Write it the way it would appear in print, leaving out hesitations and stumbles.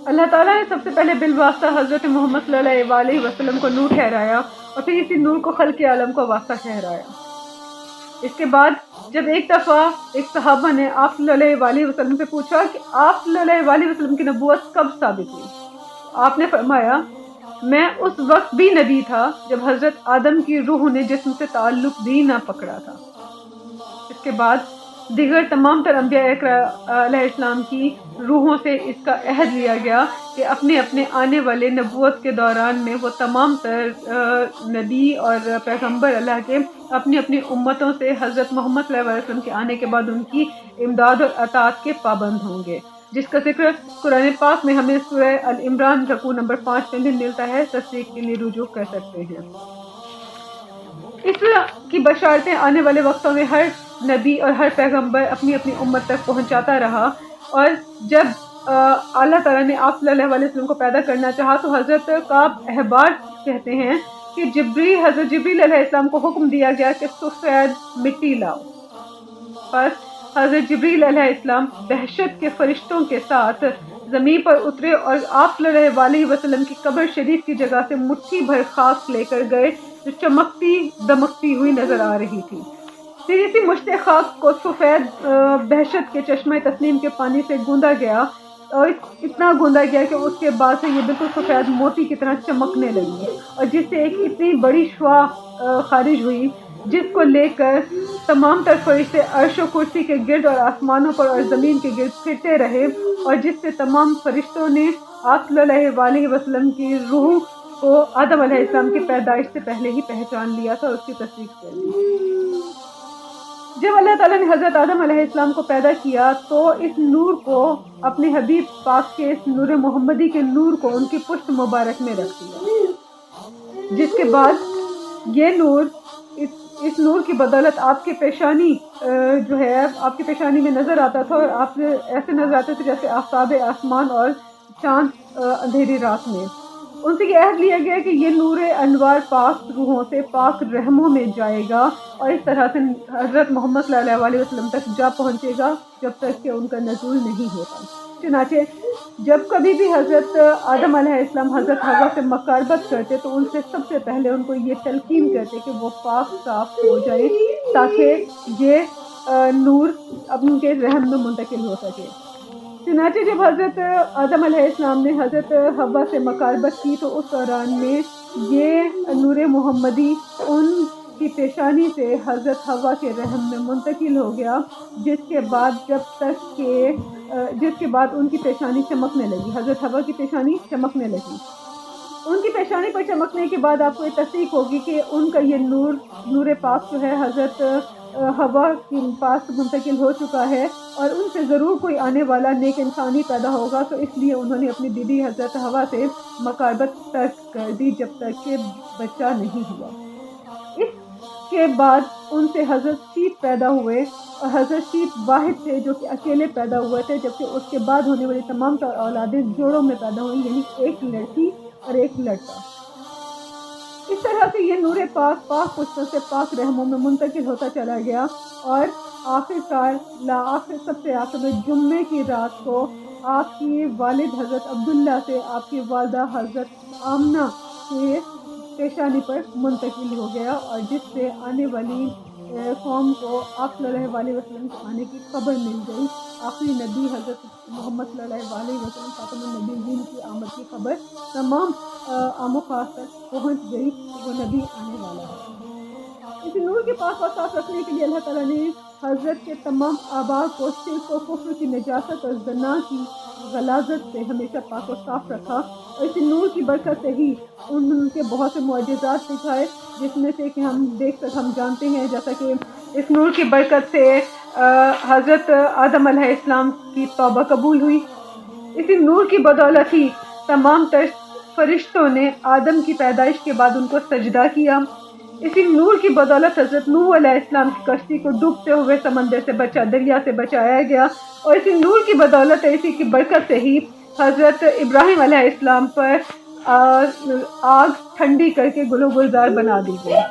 اللہ تعالیٰ نے سب سے پہلے بالواسطہ حضرت محمد صلی اللہ علیہ وسلم کو نور ٹھہرایا اور پھر اسی نور کو خلق عالم کو واسطہ ٹھہرایا۔ اس کے بعد جب ایک دفعہ ایک صحابہ نے آپ صلی اللہ علیہ وسلم سے پوچھا کہ آپ صلی اللہ علیہ وسلم کی نبوت کب ثابت ہوئی؟ آپ نے فرمایا میں اس وقت بھی نبی تھا جب حضرت آدم کی روح نے جسم سے تعلق بھی نہ پکڑا تھا۔ اس کے بعد دیگر تمام تر انبیاء علیہ السلام کی روحوں سے اس کا عہد لیا گیا کہ اپنے اپنے آنے والے نبوت کے دوران میں وہ تمام تر نبی اور پیغمبر اللہ کے اپنی اپنی امتوں سے حضرت محمد صلی اللہ علیہ وسلم کے آنے کے بعد ان کی امداد اور اطاعت کے پابند ہوں گے، جس کا ذکر قرآن پاک میں ہمیں سورہ العمران رکوع نمبر 5 میں بھی ملتا ہے، تصدیق کے لیے رجوع کر سکتے ہیں۔ اس کی بشارتیں آنے والے وقتوں میں ہر نبی اور ہر پیغمبر اپنی اپنی امت تک پہنچاتا رہا، اور جب اللہ تعالیٰ نے آپ صلی اللہ علیہ وسلم کو پیدا کرنا چاہا تو حضرت کعب احبار کہتے ہیں کہ حضرت جبریل علیہ السلام کو حکم دیا گیا کہ سفید مٹی لاؤ، پس حضرت جبریل علیہ السلام دہشت کے فرشتوں کے ساتھ زمین پر اترے اور آپ صلی اللہ علیہ وسلم کی قبر شریف کی جگہ سے مٹھی بھر خاک لے کر گئے جو چمکتی دمکتی ہوئی نظر آ رہی تھی۔ پھر اسی مشت خاک کو سفید دہشت کے چشمہ تسنیم کے پانی سے گوندا گیا، اور اتنا گوندا گیا کہ اس کے بعد سے یہ بالکل سفید موتی کی طرح چمکنے لگی، اور جس سے ایک اتنی بڑی شعاع خارج ہوئی جس کو لے کر تمام تر فرشتے عرش و کرسی کے گرد اور آسمانوں پر اور زمین کے گرد پھرتے رہے، اور جس سے تمام فرشتوں نے آپ صلی اللہ علیہ وسلم کی روح کو آدم علیہ السلام کی پیدائش سے پہلے ہی پہچان لیا تھا اور اس کی تصدیق کر دی۔ جب اللہ تعالیٰ نے حضرت آدم علیہ السلام کو پیدا کیا تو اس نور کو اپنے حبیب پاک کے اس نور محمدی کے نور کو ان کی پشت مبارک میں رکھ دیا، جس کے بعد یہ نور اس نور کی بدولت آپ کی پیشانی جو ہے آپ کی پیشانی میں نظر آتا تھا، اور آپ ایسے نظر آتے تھے جیسے آفتاب آسمان اور چاند اندھیری رات میں۔ ان سے یہ عہد لیا گیا کہ یہ نور انوار پاک روحوں سے پاک رحموں میں جائے گا اور اس طرح سے حضرت محمد صلی اللہ علیہ وسلم تک جا پہنچے گا جب تک کہ ان کا نزول نہیں ہوتا۔ چنانچہ جب کبھی بھی حضرت آدم علیہ السلام حضرت حوا سے مقاربت کرتے تو ان سے سب سے پہلے ان کو یہ تلقین کرتے کہ وہ پاک صاف ہو جائے تاکہ یہ نور ان کے رحم میں منتقل ہو سکے۔ چنانچہ جب حضرت آدم علیہ السلام نے حضرت حوا سے مقاربت کی تو اس دوران میں یہ نور محمدی ان کی پیشانی سے حضرت حوا کے رحم میں منتقل ہو گیا، جس کے بعد ان کی پیشانی چمکنے لگی، حضرت حوا کی پیشانی چمکنے لگی۔ ان کی پیشانی پر چمکنے کے بعد آپ کو یہ تصدیق ہوگی کہ ان کا یہ نور پاک جو ہے حضرت حوا کے پاس منتقل ہو چکا ہے، اور ان سے ضرور کوئی آنے والا نیک انسانی پیدا ہوگا، تو اس لیے انہوں نے اپنی بیوی حضرت حوا سے مقاربت ترک کر دی جب تک کہ بچہ نہیں ہوا۔ اس کے بعد ان سے حضرت شیت پیدا ہوئے، اور حضرت شیت واحد تھے جو کہ اکیلے پیدا ہوئے تھے، جبکہ اس کے بعد ہونے والی تمام تر اولادیں جوڑوں میں پیدا ہوئی، یعنی ایک لڑکی اور ایک لڑکا۔ اس طرح سے یہ نور پاک پشتوں سے پاک رحموں میں منتقل ہوتا چلا گیا، اور آخر سب سے آخر میں جمعے کی رات کو آپ کی والد حضرت عبداللہ سے آپ کی والدہ حضرت آمنہ کے پیشانی پر منتقل ہو گیا، اور جس سے آنے والی قوم کو آپ صلی اللہ علیہ وسلم کے آنے کی خبر مل گئی۔ آخری نبی حضرت محمد صلی اللہ علیہ وسلم خاتم النبیین کی آمد کی خبر تمام عام و خاص تک پہنچ گئی کہ وہ نبی آنے والا ہے۔ اس نور کے پاک اور صاف رکھنے کے لیے اللہ تعالیٰ نے حضرت کے تمام آباء کو شرک و کفر کی نجاست اور زنا کی غلاظت سے ہمیشہ پاک و صاف رکھا، اور اس نور کی برکت سے ہی ان کے بہت سے معجزات دکھائے، جس میں سے کہ ہم جانتے ہیں جیسا کہ اس نور کی برکت سے حضرت آدم علیہ السلام کی توبہ قبول ہوئی۔ اسی نور کی بدولت ہی تمام تر فرشتوں نے آدم کی پیدائش کے بعد ان کو سجدہ کیا۔ اسی نور کی بدولت حضرت نوح علیہ السلام کی کشتی کو ڈوبتے ہوئے سمندر سے دریا سے بچایا گیا، اور اسی نور کی بدولت اسی کی برکت سے ہی حضرت ابراہیم علیہ السلام پر آگ ٹھنڈی کر کے گل و گلزار بنا دی گئی۔